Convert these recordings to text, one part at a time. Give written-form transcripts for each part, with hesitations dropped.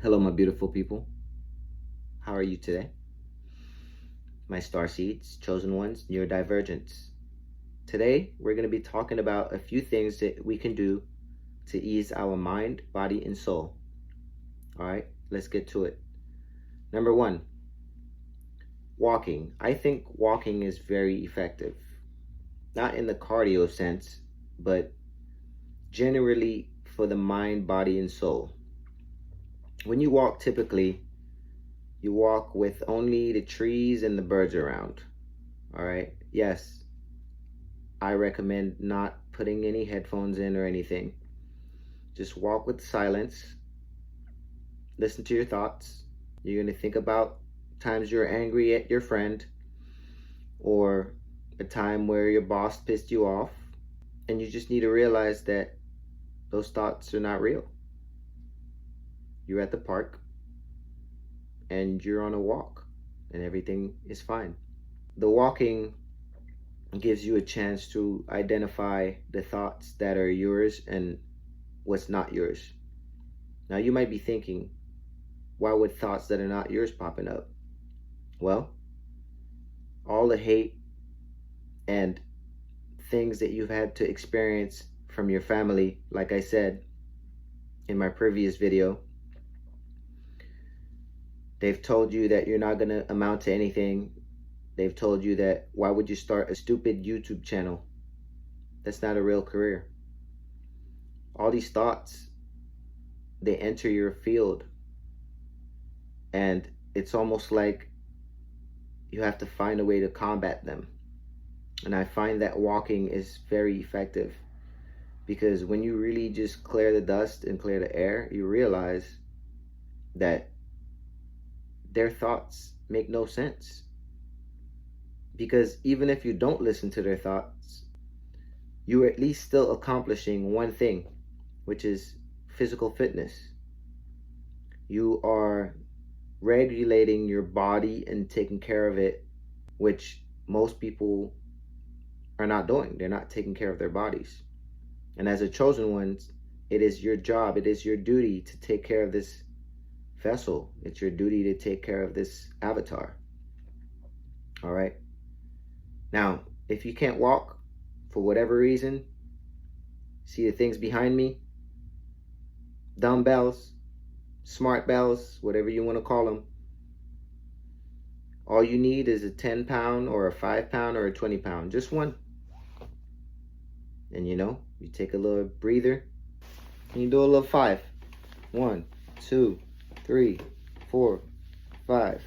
Hello, my beautiful people. How are you today? My starseeds, chosen ones, neurodivergents. Today, we're going to be talking about a few things that we can do to ease our mind, body, and soul. All right, let's get to it. Number one, walking. I think walking is very effective. Not in the cardio sense, but generally for the mind, body, and soul. When you walk, typically, you walk with only the trees and the birds around. All right. Yes, I recommend not putting any headphones in or anything. Just walk with silence. Listen to your thoughts. You're going to think about times you're angry at your friend or a time where your boss pissed you off. And you just need to realize that those thoughts are not real. You're at the park and you're on a walk and everything is fine. The walking gives you a chance to identify the thoughts that are yours and what's not yours. Now you might be thinking, why would thoughts that are not yours popping up? Well, all the hate and things that you've had to experience from your family, like I said in my previous video, they've told you that you're not going to amount to anything. They've told you that why would you start a stupid YouTube channel? That's not a real career. All these thoughts, they enter your field. And it's almost like you have to find a way to combat them. And I find that walking is very effective because when you really just clear the dust and clear the air, you realize that their thoughts make no sense. Because even if you don't listen to their thoughts, you are at least still accomplishing one thing, which is physical fitness. You are regulating your body and taking care of it, which most people are not doing. They're not taking care of their bodies. And as a chosen one, it is your job, it is your duty to take care of this vessel. It's your duty to take care of this avatar. All right. Now, if you can't walk for whatever reason, see the things behind me? Dumbbells, smart bells, whatever you want to call them. All you need is a 10-pound or a 5-pound or a 20-pound, just one. And you take a little breather and you do a little 5. 1, 2, 3, 4, 5.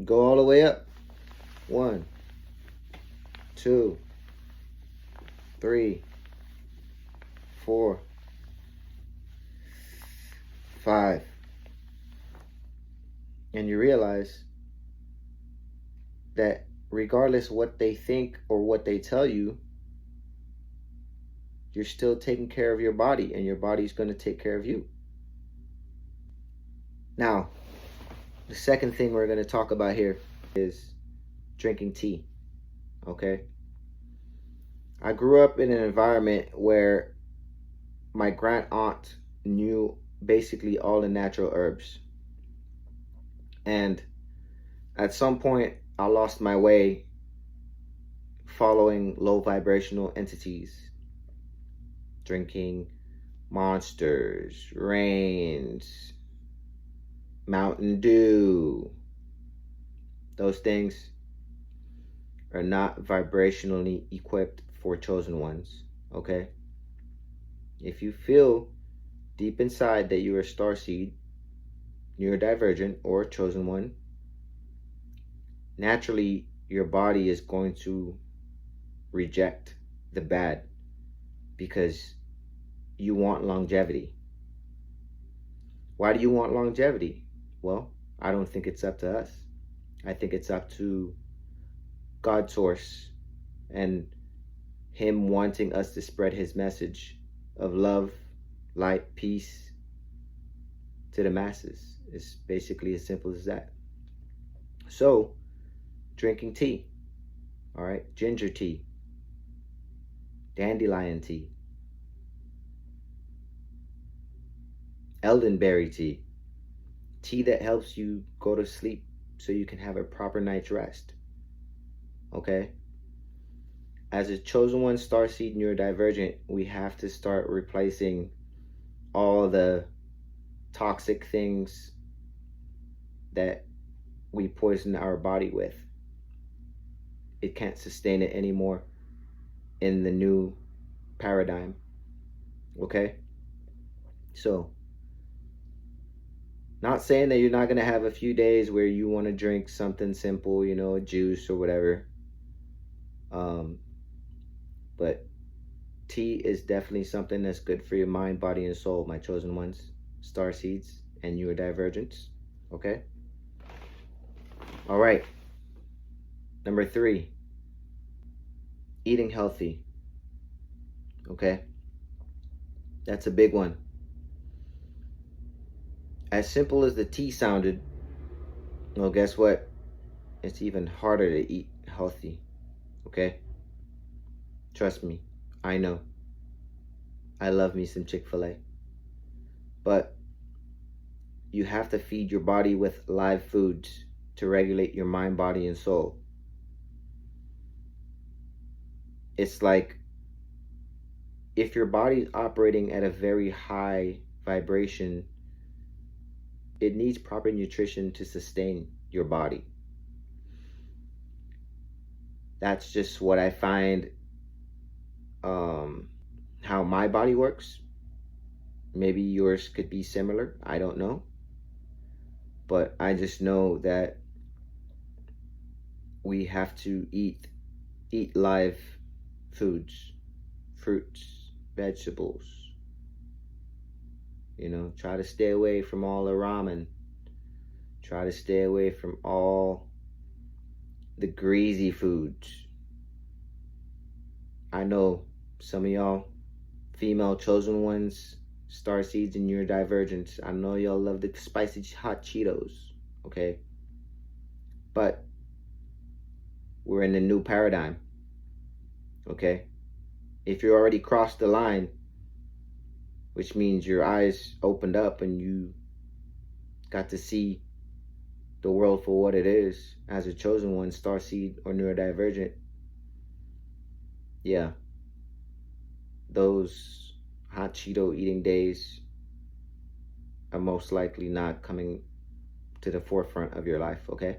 Go all the way up. 1, 2, 3, 4, 5. And you realize that regardless what they think or what they tell you, you're still taking care of your body and your body's going to take care of you. Now, the second thing we're going to talk about here is drinking tea, okay? I grew up in an environment where my grand aunt knew basically all the natural herbs. And at some point, I lost my way following low vibrational entities, drinking Monsters, Reigns, Mountain Dew. Those things are not vibrationally equipped for chosen ones, okay? If you feel deep inside that you are a starseed, neurodivergent, or chosen one, naturally your body is going to reject the bad because you want longevity. Why do you want longevity? Well, I don't think it's up to us. I think it's up to God source and him wanting us to spread his message of love, light, peace to the masses. It's basically as simple as that. So, drinking tea, all right? Ginger tea, dandelion tea, elderberry tea, tea that helps you go to sleep so you can have a proper night's rest. Okay? As a chosen one starseed neurodivergent, we have to start replacing all the toxic things that we poison our body with. It can't sustain it anymore in the new paradigm. Okay? So, not saying that you're not going to have a few days where you want to drink something simple, you know, a juice or whatever. But tea is definitely something that's good for your mind, body, and soul, my chosen ones, star seeds, and neurodivergents. Okay? All right. Number 3, eating healthy. Okay? That's a big one. As simple as the tea sounded, well, guess what? It's even harder to eat healthy. Okay? Trust me, I know. I love me some Chick-fil-A. But you have to feed your body with live foods to regulate your mind, body, and soul. It's like if your body's operating at a very high vibration, it needs proper nutrition to sustain your body. That's just what I find how my body works. Maybe yours could be similar. I don't know. But I just know that we have to eat live foods, fruits, vegetables. You know, try to stay away from all the ramen. Try to stay away from all the greasy foods. I know some of y'all female chosen ones, star seeds and neurodivergents, I know y'all love the spicy hot Cheetos, okay? But we're in a new paradigm, okay? If you already crossed the line, which means your eyes opened up and you got to see the world for what it is as a chosen one, starseed or neurodivergent, yeah, those hot Cheeto eating days are most likely not coming to the forefront of your life, okay?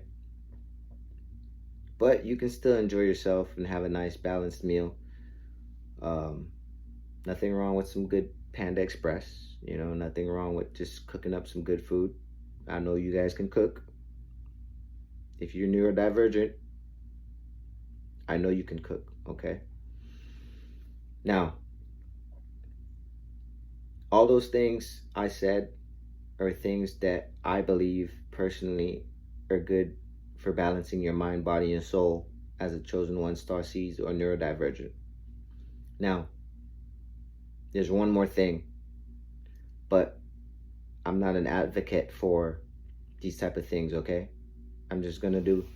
But you can still enjoy yourself and have a nice balanced meal. Nothing wrong with some good Panda Express, you know, nothing wrong with just cooking up some good food. I know you guys can cook. If you're neurodivergent, I know you can cook, okay? Now, all those things I said are things that I believe personally are good for balancing your mind, body, and soul as a chosen one, starseeds, or neurodivergent. Now, there's one more thing, but I'm not an advocate for these type of things, okay? I'm just gonna do,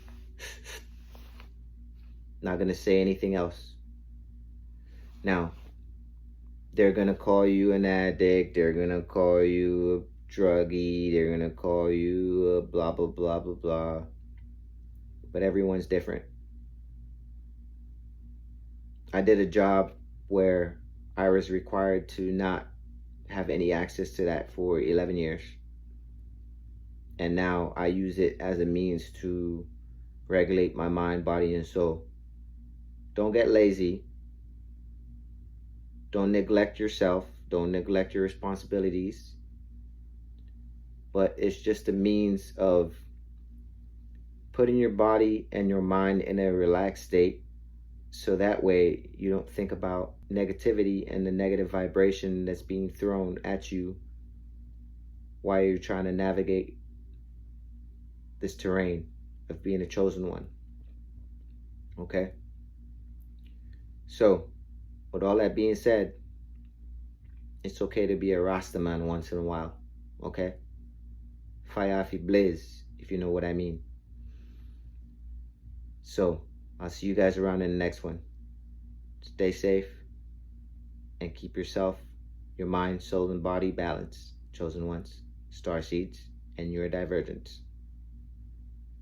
not gonna say anything else. Now, they're gonna call you an addict, they're gonna call you a druggie, they're gonna call you a blah, blah, blah, blah, blah. But everyone's different. I did a job where I was required to not have any access to that for 11 years. And now I use it as a means to regulate my mind, body, and soul. Don't get lazy. Don't neglect yourself. Don't neglect your responsibilities. But it's just a means of putting your body and your mind in a relaxed state, so that way you don't think about negativity and the negative vibration that's being thrown at you while you're trying to navigate this terrain of being a chosen one. Okay? So, with all that being said, it's okay to be a Rastaman once in a while. Okay? Fire fi blaze, if you know what I mean. So, I'll see you guys around in the next one. Stay safe and keep yourself, your mind, soul, and body balanced. chosen ones, Starseeds, and your divergence.